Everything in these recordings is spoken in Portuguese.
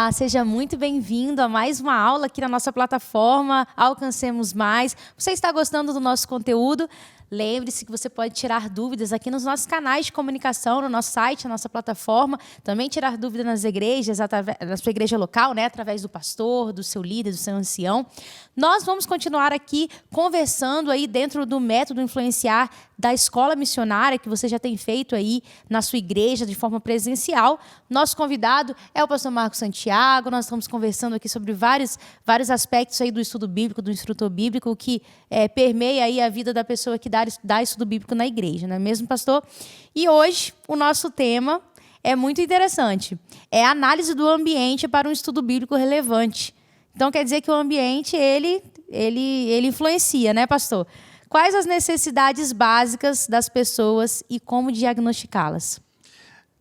Olá, seja muito bem-vindo a mais uma aula aqui na nossa plataforma Alcancemos Mais. Você está gostando do nosso conteúdo? Lembre-se que você pode tirar dúvidas aqui nos nossos canais de comunicação, no nosso site, na nossa plataforma. Também tirar dúvidas nas igrejas, na sua igreja local, né? Através do pastor, do seu líder, do seu ancião. Nós vamos continuar aqui conversando aí dentro do método Influenciar da escola missionária que você já tem feito aí na sua igreja de forma presencial. Nosso convidado é o pastor Marcos Santiago. Nós estamos conversando aqui sobre vários aspectos aí do estudo bíblico, do instrutor bíblico, que permeia aí a vida da pessoa que dá estudo bíblico na igreja, não é mesmo, pastor? E hoje o nosso tema é muito interessante. É a análise do ambiente para um estudo bíblico relevante. Então, quer dizer que o ambiente, ele influencia, né, pastor? Quais as necessidades básicas das pessoas e como diagnosticá-las?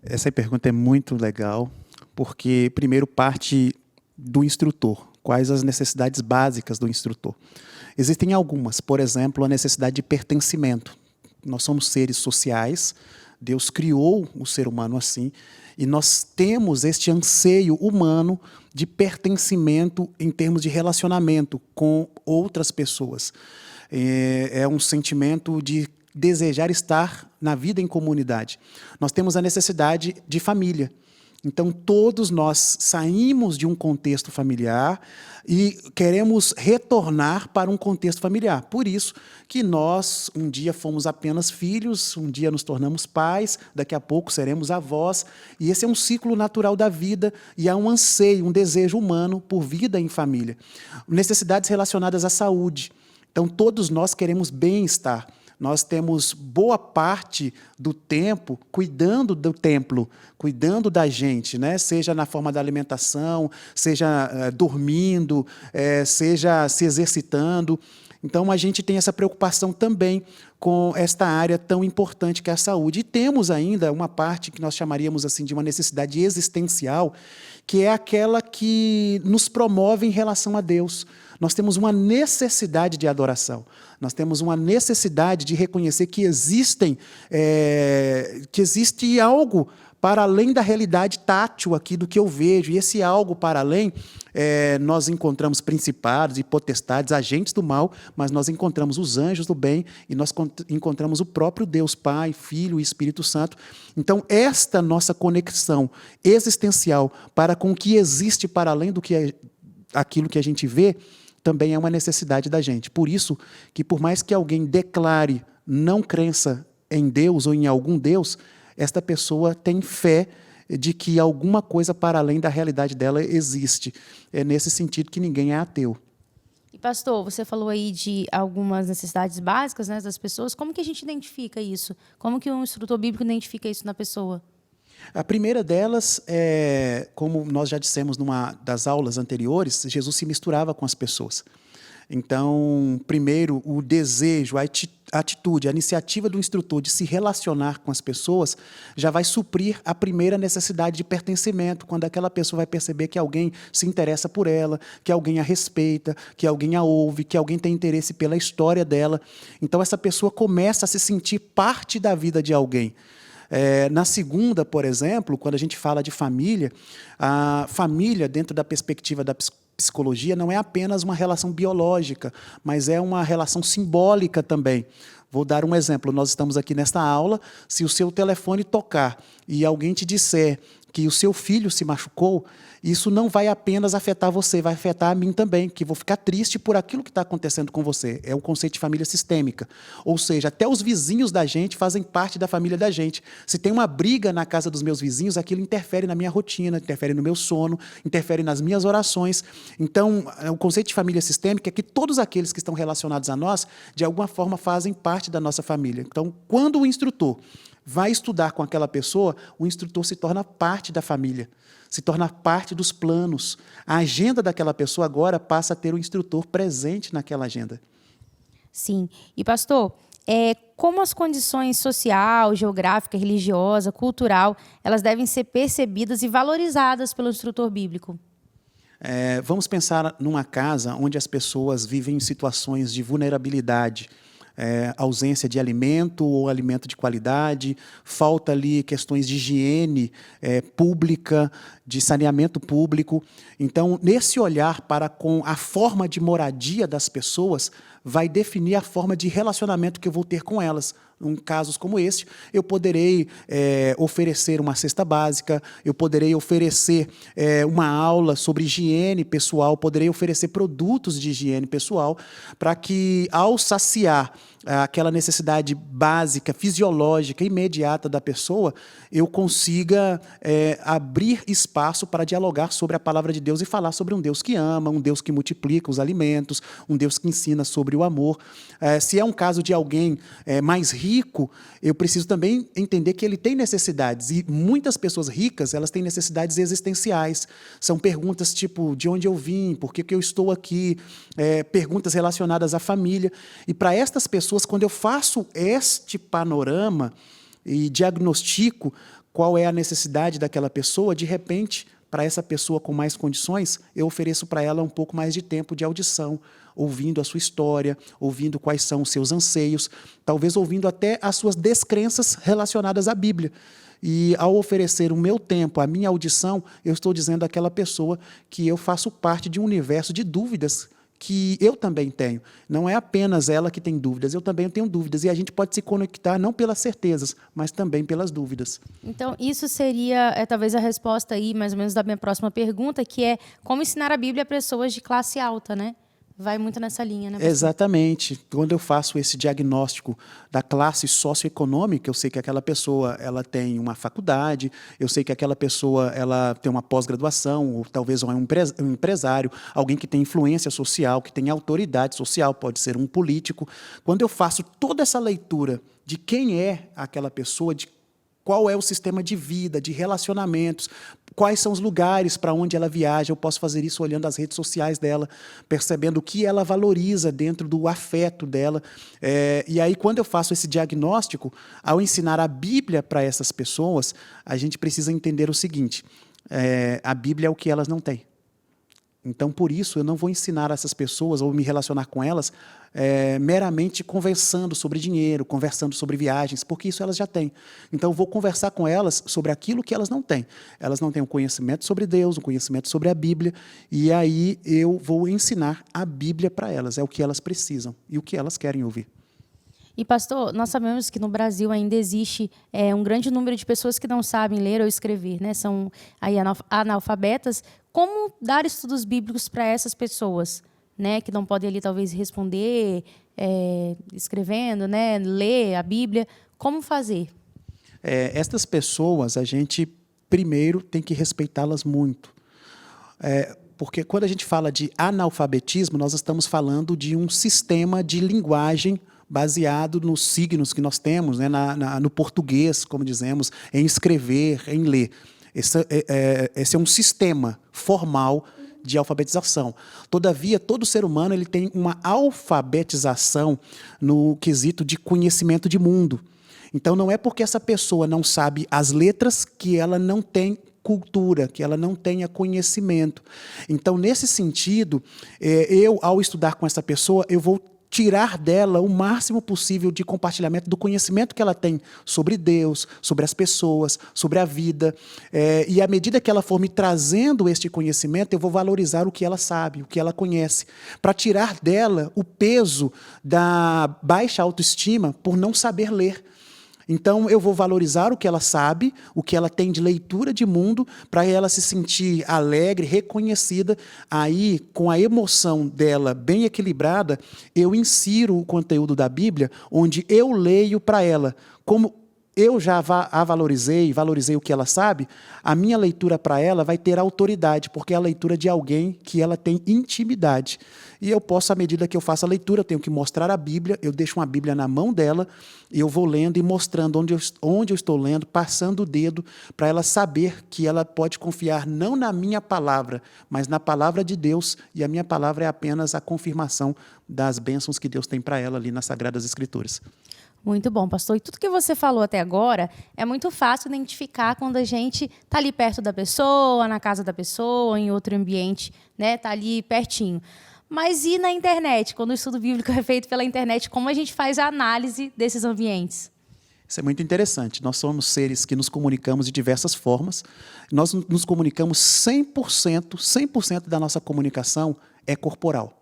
Essa pergunta é muito legal, porque primeiro parte do instrutor. Quais as necessidades básicas do instrutor? Existem algumas, por exemplo, a necessidade de pertencimento. Nós somos seres sociais, Deus criou o ser humano assim, e nós temos este anseio humano de pertencimento em termos de relacionamento com outras pessoas. É um sentimento de desejar estar na vida em comunidade. Nós temos a necessidade de família. Então, todos nós saímos de um contexto familiar e queremos retornar para um contexto familiar. Por isso que nós, um dia fomos apenas filhos, um dia nos tornamos pais, daqui a pouco seremos avós. E esse é um ciclo natural da vida e há um anseio, um desejo humano por vida em família. Necessidades relacionadas à saúde. Então, todos nós queremos bem-estar. Nós temos boa parte do tempo cuidando do templo, cuidando da gente, né? Seja na forma da alimentação, seja dormindo, seja se exercitando. Então, a gente tem essa preocupação também com esta área tão importante que é a saúde. E temos ainda uma parte que nós chamaríamos assim de uma necessidade existencial, que é aquela que nos promove em relação a Deus. Nós temos uma necessidade de adoração. Nós temos uma necessidade de reconhecer que existe algo para além da realidade tátil aqui do que eu vejo. E esse algo para além, nós encontramos principados e potestades, agentes do mal, mas nós encontramos os anjos do bem e nós encontramos o próprio Deus, Pai, Filho e Espírito Santo. Então, esta nossa conexão existencial para com o que existe para além do que aquilo que a gente vê, também é uma necessidade da gente. Por isso que, por mais que alguém declare não crença em Deus ou em algum Deus, esta pessoa tem fé de que alguma coisa para além da realidade dela existe. É nesse sentido que ninguém é ateu. E, pastor, você falou aí de algumas necessidades básicas, né, das pessoas. Como que a gente identifica isso? Como que um instrutor bíblico identifica isso na pessoa? A primeira delas, como nós já dissemos numa das aulas anteriores, Jesus se misturava com as pessoas. Então, primeiro, o desejo, a atitude, a iniciativa do instrutor de se relacionar com as pessoas já vai suprir a primeira necessidade de pertencimento, quando aquela pessoa vai perceber que alguém se interessa por ela, que alguém a respeita, que alguém a ouve, que alguém tem interesse pela história dela. Então, essa pessoa começa a se sentir parte da vida de alguém. Na segunda, por exemplo, quando a gente fala de família, a família, dentro da perspectiva da psicologia, não é apenas uma relação biológica, mas é uma relação simbólica também. Vou dar um exemplo. Nós estamos aqui nesta aula, se o seu telefone tocar e alguém te disser que o seu filho se machucou, isso não vai apenas afetar você, vai afetar a mim também, que vou ficar triste por aquilo que está acontecendo com você. É um conceito de família sistêmica. Ou seja, até os vizinhos da gente fazem parte da família da gente. Se tem uma briga na casa dos meus vizinhos, aquilo interfere na minha rotina, interfere no meu sono, interfere nas minhas orações. Então, o conceito de família sistêmica é que todos aqueles que estão relacionados a nós, de alguma forma, fazem parte da nossa família. Então, quando o instrutor vai estudar com aquela pessoa, o instrutor se torna parte da família, se torna parte dos planos. A agenda daquela pessoa agora passa a ter o instrutor presente naquela agenda. Sim. E, pastor, como as condições social, geográfica, religiosa, cultural, elas devem ser percebidas e valorizadas pelo instrutor bíblico? Vamos pensar numa casa onde as pessoas vivem em situações de vulnerabilidade, ausência de alimento ou alimento de qualidade, falta ali questões de higiene pública. de saneamento público. Então, nesse olhar para com a forma de moradia das pessoas, vai definir a forma de relacionamento que eu vou ter com elas. Em casos como este, eu poderei oferecer uma cesta básica, eu poderei oferecer uma aula sobre higiene pessoal, poderei oferecer produtos de higiene pessoal, para que, ao saciar aquela necessidade básica, fisiológica, imediata da pessoa, eu consiga abrir espaço para dialogar sobre a palavra de Deus e falar sobre um Deus que ama, um Deus que multiplica os alimentos, um Deus que ensina sobre o amor. Se é um caso de alguém mais rico, eu preciso também entender que ele tem necessidades. E muitas pessoas ricas, elas têm necessidades existenciais. São perguntas tipo, de onde eu vim, por que eu estou aqui, perguntas relacionadas à família. E para estas pessoas, quando eu faço este panorama e diagnostico qual é a necessidade daquela pessoa, de repente, para essa pessoa com mais condições, eu ofereço para ela um pouco mais de tempo de audição, ouvindo a sua história, ouvindo quais são os seus anseios, talvez ouvindo até as suas descrenças relacionadas à Bíblia. E, ao oferecer o meu tempo, a minha audição, eu estou dizendo àquela pessoa que eu faço parte de um universo de dúvidas que eu também tenho. Não é apenas ela que tem dúvidas, eu também tenho dúvidas. E a gente pode se conectar não pelas certezas, mas também pelas dúvidas. Então, isso seria talvez a resposta aí, mais ou menos, da minha próxima pergunta, que é como ensinar a Bíblia a pessoas de classe alta, né? Vai muito nessa linha, né? Exatamente. Quando eu faço esse diagnóstico da classe socioeconômica, eu sei que aquela pessoa ela tem uma faculdade, eu sei que aquela pessoa ela tem uma pós-graduação, ou talvez um empresário, alguém que tem influência social, que tem autoridade social, pode ser um político. Quando eu faço toda essa leitura de quem é aquela pessoa, de qual é o sistema de vida, de relacionamentos, quais são os lugares para onde ela viaja. Eu posso fazer isso olhando as redes sociais dela, percebendo o que ela valoriza dentro do afeto dela. E aí, quando eu faço esse diagnóstico, ao ensinar a Bíblia para essas pessoas, a gente precisa entender o seguinte, a Bíblia é o que elas não têm. Então, por isso, eu não vou ensinar essas pessoas ou me relacionar com elas meramente conversando sobre dinheiro, conversando sobre viagens, porque isso elas já têm. Então, eu vou conversar com elas sobre aquilo que elas não têm. Elas não têm um conhecimento sobre Deus, um conhecimento sobre a Bíblia, e aí eu vou ensinar a Bíblia para elas. É o que elas precisam e o que elas querem ouvir. E, pastor, nós sabemos que no Brasil ainda existe um grande número de pessoas que não sabem ler ou escrever, né? São aí analfabetas. Como dar estudos bíblicos para essas pessoas, né? Que não podem ali talvez responder escrevendo, né? Ler a Bíblia. Como fazer? Estas pessoas, a gente primeiro tem que respeitá-las muito. Porque quando a gente fala de analfabetismo, nós estamos falando de um sistema de linguagem baseado nos signos que nós temos, né, no português, como dizemos, em escrever, em ler. Esse é um sistema formal de alfabetização. Todavia, todo ser humano ele tem uma alfabetização no quesito de conhecimento de mundo. Então, não é porque essa pessoa não sabe as letras que ela não tem cultura, que ela não tenha conhecimento. Então, nesse sentido, eu, ao estudar com essa pessoa, eu vou tirar dela o máximo possível de compartilhamento do conhecimento que ela tem sobre Deus, sobre as pessoas, sobre a vida. E à medida que ela for me trazendo este conhecimento, eu vou valorizar o que ela sabe, o que ela conhece, para tirar dela o peso da baixa autoestima por não saber ler. Então, eu vou valorizar o que ela sabe, o que ela tem de leitura de mundo, para ela se sentir alegre, reconhecida. Aí, com a emoção dela bem equilibrada, eu insiro o conteúdo da Bíblia, onde eu leio para ela. Como eu já a valorizei o que ela sabe, a minha leitura para ela vai ter autoridade, porque é a leitura de alguém que ela tem intimidade. E eu posso, à medida que eu faço a leitura, eu tenho que mostrar a Bíblia, eu deixo uma Bíblia na mão dela, e eu vou lendo e mostrando onde eu estou lendo, passando o dedo, para ela saber que ela pode confiar não na minha palavra, mas na palavra de Deus, e a minha palavra é apenas a confirmação das bênçãos que Deus tem para ela ali nas Sagradas Escrituras. Muito bom, pastor. E tudo que você falou até agora é muito fácil identificar quando a gente está ali perto da pessoa, na casa da pessoa, em outro ambiente, né? Está ali pertinho. Mas e na internet? Quando o estudo bíblico é feito pela internet, como a gente faz a análise desses ambientes? Isso é muito interessante. Nós somos seres que nos comunicamos de diversas formas. Nós nos comunicamos 100% da nossa comunicação é corporal.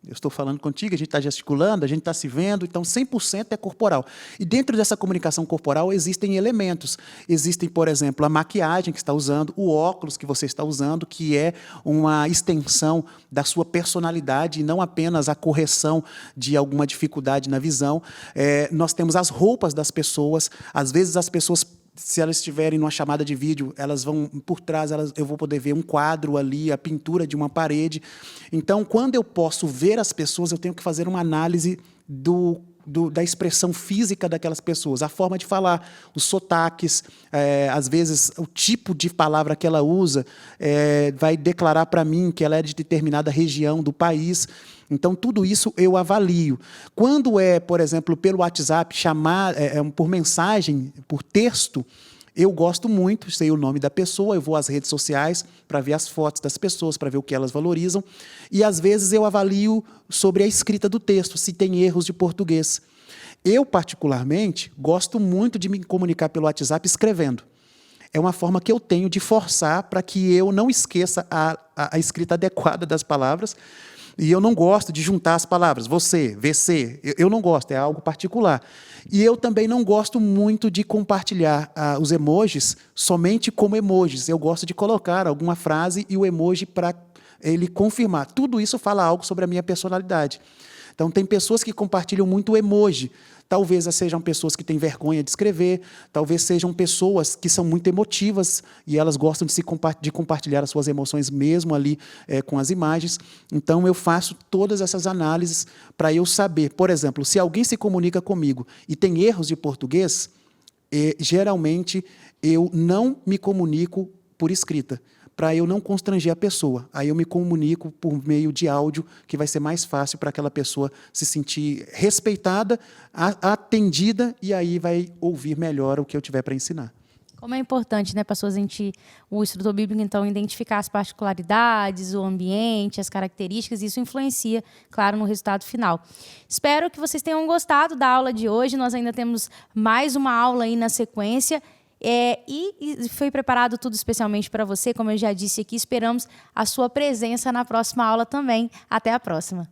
Eu estou falando contigo, a gente está gesticulando, a gente está se vendo, então 100% é corporal. E dentro dessa comunicação corporal existem elementos. Existem, por exemplo, a maquiagem que está usando, o óculos que você está usando, que é uma extensão da sua personalidade e não apenas a correção de alguma dificuldade na visão. Nós temos as roupas das pessoas, às vezes as pessoas, se elas estiverem numa chamada de vídeo, elas vão por trás, eu vou poder ver um quadro ali, a pintura de uma parede. Então, quando eu posso ver as pessoas, eu tenho que fazer uma análise da expressão física daquelas pessoas, a forma de falar, os sotaques, às vezes o tipo de palavra que ela usa vai declarar para mim que ela é de determinada região do país. Então, tudo isso eu avalio. Quando por exemplo, pelo WhatsApp, por mensagem, por texto, eu gosto muito, sei o nome da pessoa, eu vou às redes sociais para ver as fotos das pessoas, para ver o que elas valorizam. E, às vezes, eu avalio sobre a escrita do texto, se tem erros de português. Eu, particularmente, gosto muito de me comunicar pelo WhatsApp escrevendo. É uma forma que eu tenho de forçar para que eu não esqueça a escrita adequada das palavras. E eu não gosto de juntar as palavras, você, VC, eu não gosto, é algo particular. E eu também não gosto muito de compartilhar os emojis somente como emojis. Eu gosto de colocar alguma frase e o emoji para ele confirmar. Tudo isso fala algo sobre a minha personalidade. Então, tem pessoas que compartilham muito emoji. Talvez sejam pessoas que têm vergonha de escrever, talvez sejam pessoas que são muito emotivas e elas gostam de compartilhar as suas emoções mesmo ali com as imagens. Então, eu faço todas essas análises para eu saber, por exemplo, se alguém se comunica comigo e tem erros de português, geralmente eu não me comunico por escrita, para eu não constranger a pessoa. Aí eu me comunico por meio de áudio, que vai ser mais fácil para aquela pessoa se sentir respeitada, atendida, e aí vai ouvir melhor o que eu tiver para ensinar. Como é importante, né, pastor, o instrutor bíblico, então, identificar as particularidades, o ambiente, as características, e isso influencia, claro, no resultado final. Espero que vocês tenham gostado da aula de hoje. Nós ainda temos mais uma aula aí na sequência. E foi preparado tudo especialmente para você, como eu já disse aqui. Esperamos a sua presença na próxima aula também. Até a próxima.